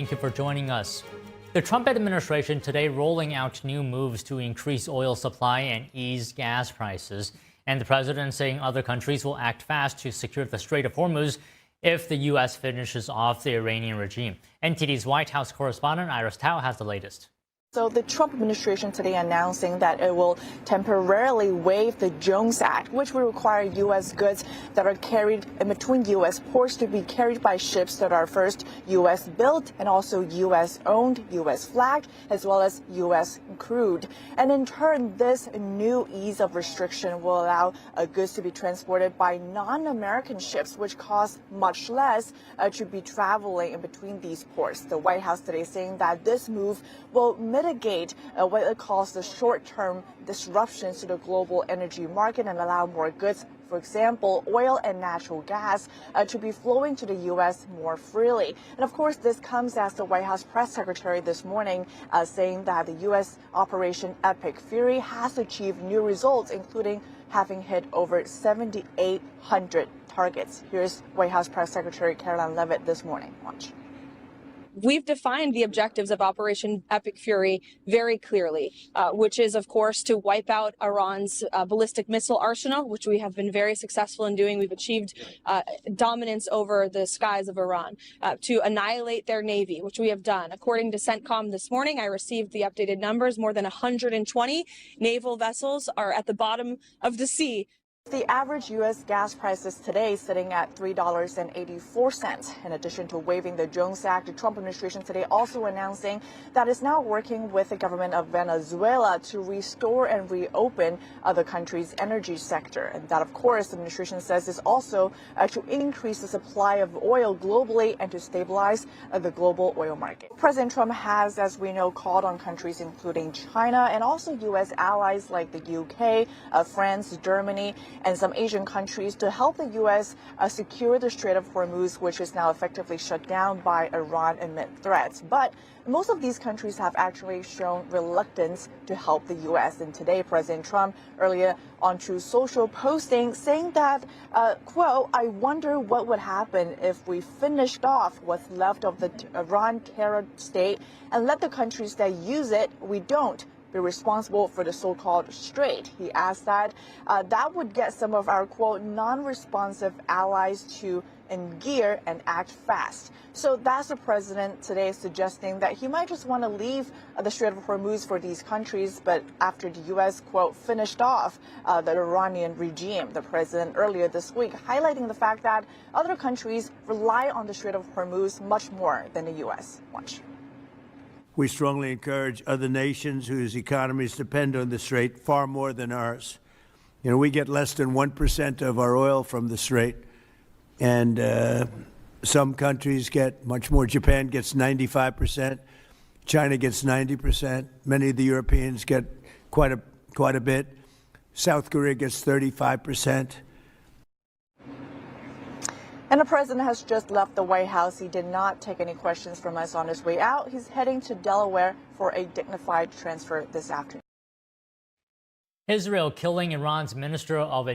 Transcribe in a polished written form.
Thank you for joining us. The Trump administration today rolling out new moves to increase oil supply and ease gas prices. And the president saying other countries will act fast to secure the Strait of Hormuz if the U.S. finishes off the Iranian regime. NTD's White House correspondent Iris Tao has the latest. So the Trump administration today announcing that it will temporarily waive the Jones Act, which will require U.S. goods that are carried in between U.S. ports to be carried by ships that are first U.S. built and also U.S. owned, U.S. flagged, as well as U.S. crewed. And in turn, this new ease of restriction will allow goods to be transported by non-American ships, which cost much less to be traveling in between these ports. The White House today saying that this move will mitigate what it calls the short-term disruptions to the global energy market and allow more goods, for example, oil and natural gas, to be flowing to the U.S. more freely. And of course, this comes as the White House press secretary this morning saying that the U.S. Operation Epic Fury has achieved new results, including having hit over 7,800 targets. Here's White House press secretary Caroline Leavitt this morning. Watch. We've defined the objectives of Operation Epic Fury very clearly, which is, of course, to wipe out Iran's ballistic missile arsenal, which we have been very successful in doing. We've achieved dominance over the skies of Iran, to annihilate their navy, which we have done. According to CENTCOM this morning, I received the updated numbers. More than 120 naval vessels are at the bottom of the sea. The average U.S. gas prices today sitting at $3.84. In addition to waiving the Jones Act, the Trump administration today also announcing that it's now working with the government of Venezuela to restore and reopen the country's energy sector. And that, of course, the administration says is also to increase the supply of oil globally and to stabilize the global oil market. President Trump has, as we know, called on countries including China and also U.S. allies like the U.K., France, Germany, and some Asian countries to help the U.S. Secure the Strait of Hormuz, which is now effectively shut down by Iran amid threats. But most of these countries have actually shown reluctance to help the U.S. And today, President Trump earlier on Truth Social posting saying that, quote, I wonder what would happen if we finished off what's left of the Iran terror state and let the countries that use it, we don't be responsible for the so-called strait. He asked that that would get some of our, quote, non-responsive allies to in gear and act fast. So that's the president today suggesting that he might just want to leave the Strait of Hormuz for these countries, but after the U.S., quote, finished off the Iranian regime. The president earlier this week highlighting the fact that other countries rely on the Strait of Hormuz much more than the U.S. Watch. We strongly encourage other nations whose economies depend on the Strait far more than ours. You know, we get less than 1% of our oil from the Strait, and some countries get much more. Japan gets 95%, China gets 90%. Many of the Europeans get quite a bit. South Korea gets 35%. And the president has just left the White House. He did not take any questions from us on his way out. He's heading to Delaware for a dignified transfer this afternoon. Israel killing Iran's Minister of